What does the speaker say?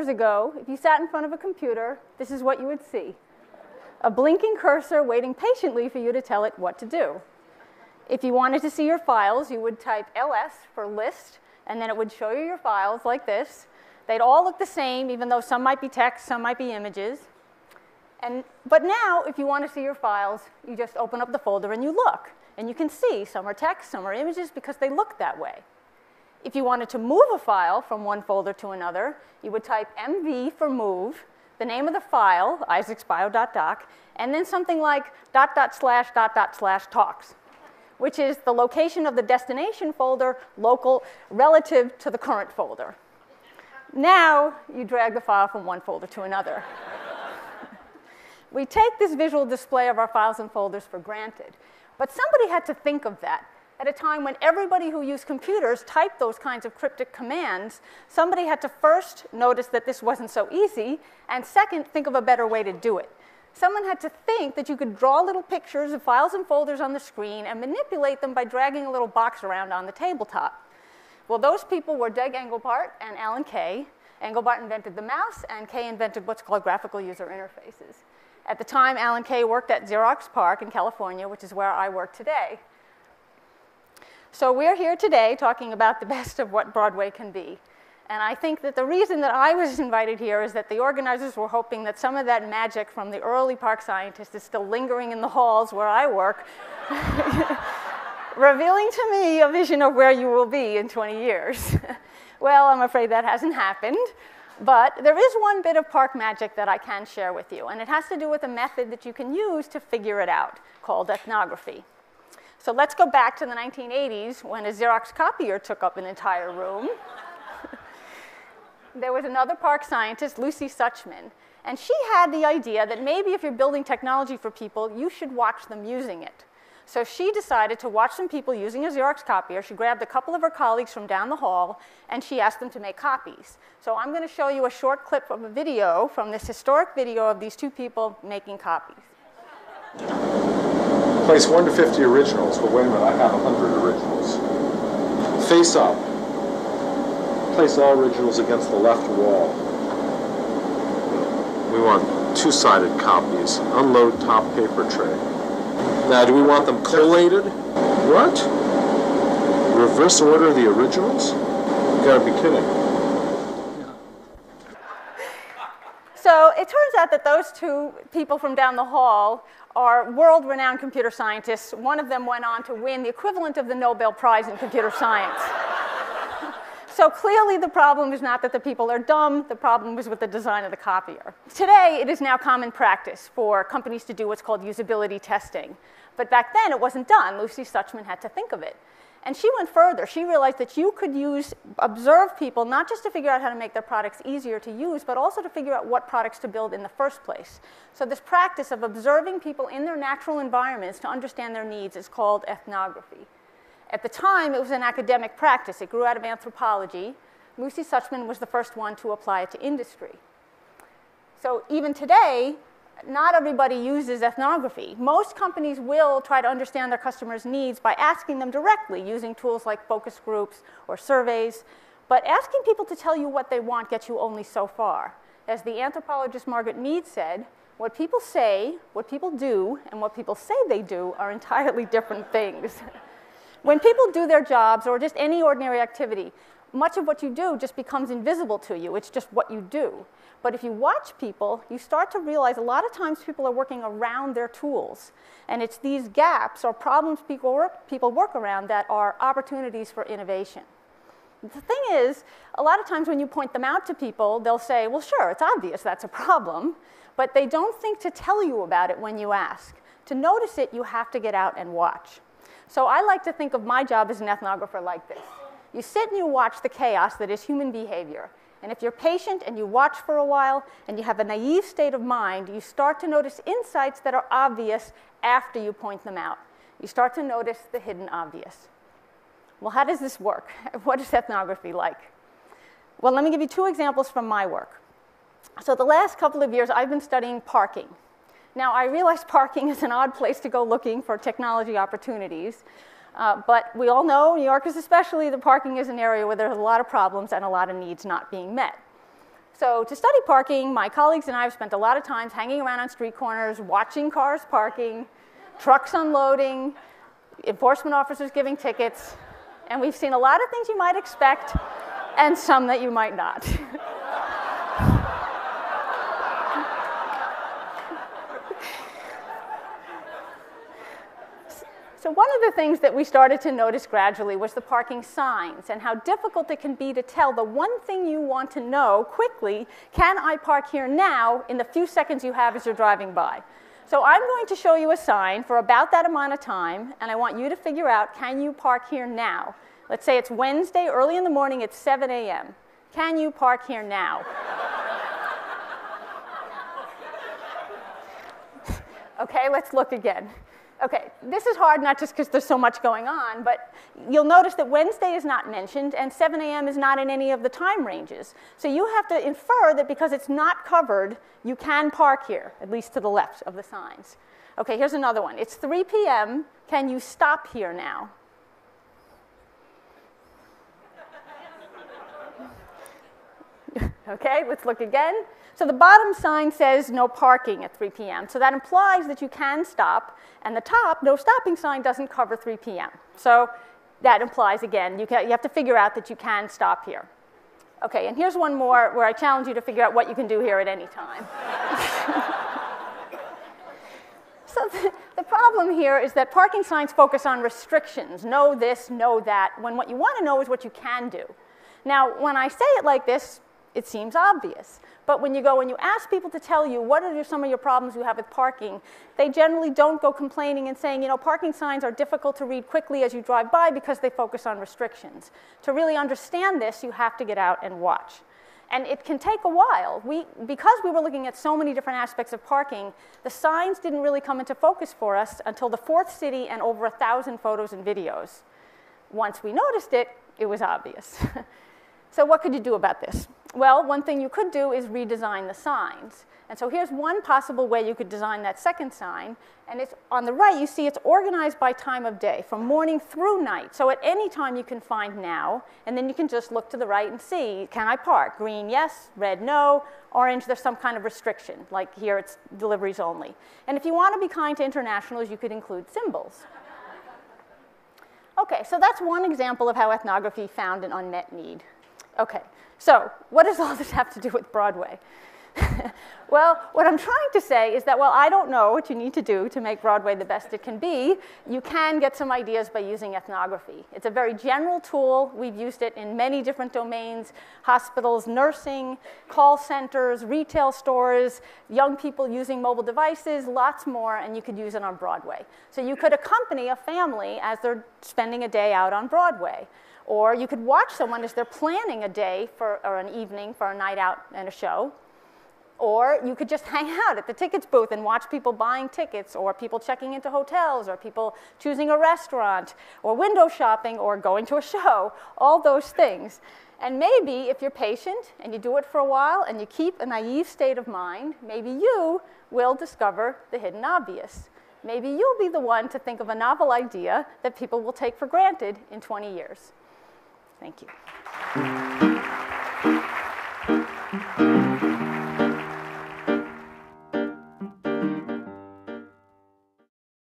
ago, if you sat in front of a computer, this is what you would see. A blinking cursor waiting patiently for you to tell it what to do. If you wanted to see your files, you would type ls for list, and then it would show you your files like this. They'd all look the same, even though some might be text, some might be images. But now, if you want to see your files, you just open up the folder and you look. And you can see some are text, some are images, because they look that way. If you wanted to move a file from one folder to another, you would type mv for move, the name of the file, isaacsbio.doc, and then something like ... talks, which is the location of the destination folder, local, relative to the current folder. Now, you drag the file from one folder to another. We take this visual display of our files and folders for granted, but somebody had to think of that. At a time when everybody who used computers typed those kinds of cryptic commands, somebody had to first notice that this wasn't so easy, and second, think of a better way to do it. Someone had to think that you could draw little pictures of files and folders on the screen and manipulate them by dragging a little box around on the tabletop. Well, those people were Doug Engelbart and Alan Kay. Engelbart invented the mouse, and Kay invented what's called graphical user interfaces. At the time, Alan Kay worked at Xerox PARC in California, which is where I work today. So we're here today talking about the best of what Broadway can be. And I think that the reason that I was invited here is that the organizers were hoping that some of that magic from the early park scientists is still lingering in the halls where I work, revealing to me a vision of where you will be in 20 years. Well, I'm afraid that hasn't happened. But there is one bit of park magic that I can share with you, and it has to do with a method that you can use to figure it out, called ethnography. So let's go back to the 1980s when a Xerox copier took up an entire room. There was another park scientist, Lucy Suchman, and she had the idea that maybe if you're building technology for people, you should watch them using it. So she decided to watch some people using a Xerox copier. She grabbed a couple of her colleagues from down the hall, and she asked them to make copies. So I'm going to show you a short clip of a video from this historic video of these two people making copies. Place 1 to 50 originals, but wait a minute, I have 100 originals. Face up. Place all originals against the left wall. We want two-sided copies. Unload top paper tray. Now, do we want them collated? What? Reverse order the originals? You gotta be kidding. So it turns out that those two people from down the hall are world-renowned computer scientists. One of them went on to win the equivalent of the Nobel Prize in computer science. So clearly the problem is not that the people are dumb, the problem was with the design of the copier. Today, it is now common practice for companies to do what's called usability testing. But back then, it wasn't done. Lucy Suchman had to think of it. And she went further. She realized that you could observe people not just to figure out how to make their products easier to use, but also to figure out what products to build in the first place. So this practice of observing people in their natural environments to understand their needs is called ethnography. At the time, it was an academic practice. It grew out of anthropology. Lucy Suchman was the first one to apply it to industry. So even today, not everybody uses ethnography. Most companies will try to understand their customers' needs by asking them directly using tools like focus groups or surveys. But asking people to tell you what they want gets you only so far. As the anthropologist Margaret Mead said, what people say, what people do, and what people say they do are entirely different things. When people do their jobs or just any ordinary activity, much of what you do just becomes invisible to you. It's just what you do. But if you watch people, you start to realize a lot of times people are working around their tools. And it's these gaps or problems people work around that are opportunities for innovation. The thing is, a lot of times when you point them out to people, they'll say, well, sure, it's obvious that's a problem. But they don't think to tell you about it when you ask. To notice it, you have to get out and watch. So I like to think of my job as an ethnographer like this. You sit and you watch the chaos that is human behavior. And if you're patient and you watch for a while and you have a naive state of mind, you start to notice insights that are obvious after you point them out. You start to notice the hidden obvious. Well, how does this work? What is ethnography like? Well, let me give you two examples from my work. So the last couple of years, I've been studying parking. Now, I realize parking is an odd place to go looking for technology opportunities. But we all know, New Yorkers especially, that parking is an area where there's a lot of problems and a lot of needs not being met. So to study parking, my colleagues and I have spent a lot of time hanging around on street corners, watching cars parking, trucks unloading, enforcement officers giving tickets, and we've seen a lot of things you might expect and some that you might not. So one of the things that we started to notice gradually was the parking signs and how difficult it can be to tell the one thing you want to know quickly, can I park here now, in the few seconds you have as you're driving by. So I'm going to show you a sign for about that amount of time, and I want you to figure out, can you park here now? Let's say it's Wednesday, early in the morning, it's 7 a.m. Can you park here now? Okay, let's look again. Okay, this is hard not just because there's so much going on, but you'll notice that Wednesday is not mentioned and 7 a.m. is not in any of the time ranges. So you have to infer that because it's not covered, you can park here, at least to the left of the signs. Okay, here's another one. It's 3 p.m. Can you stop here now? Okay, let's look again. So the bottom sign says no parking at 3 p.m. So that implies that you can stop. And the top, no stopping sign, doesn't cover 3 p.m. So that implies, again, you have to figure out that you can stop here. Okay, and here's one more where I challenge you to figure out what you can do here at any time. So the problem here is that parking signs focus on restrictions. Know this, know that, when what you want to know is what you can do. Now, when I say it like this, it seems obvious. But when you go and you ask people to tell you what are some of your problems you have with parking, they generally don't go complaining and saying, you know, parking signs are difficult to read quickly as you drive by because they focus on restrictions. To really understand this, you have to get out and watch. And it can take a while. Because we were looking at so many different aspects of parking, the signs didn't really come into focus for us until the fourth city and over 1,000 photos and videos. Once we noticed it, it was obvious. So what could you do about this? Well, one thing you could do is redesign the signs. And so here's one possible way you could design that second sign. And it's on the right, you see it's organized by time of day, from morning through night. So at any time you can find now, and then you can just look to the right and see, can I park? Green, yes. Red, no. Orange, there's some kind of restriction. Like here, it's deliveries only. And if you want to be kind to internationals, you could include symbols. Okay, so that's one example of how ethnography found an unmet need. Okay, so what does all this have to do with Broadway? Well, what I'm trying to say is that while I don't know what you need to do to make Broadway the best it can be, you can get some ideas by using ethnography. It's a very general tool. We've used it in many different domains: hospitals, nursing, call centers, retail stores, young people using mobile devices, lots more, and you could use it on Broadway. So you could accompany a family as they're spending a day out on Broadway. Or you could watch someone as they're planning a day or an evening for a night out and a show. Or you could just hang out at the tickets booth and watch people buying tickets, or people checking into hotels, or people choosing a restaurant, or window shopping, or going to a show, all those things. And maybe if you're patient and you do it for a while and you keep a naive state of mind, maybe you will discover the hidden obvious. Maybe you'll be the one to think of a novel idea that people will take for granted in 20 years. Thank you.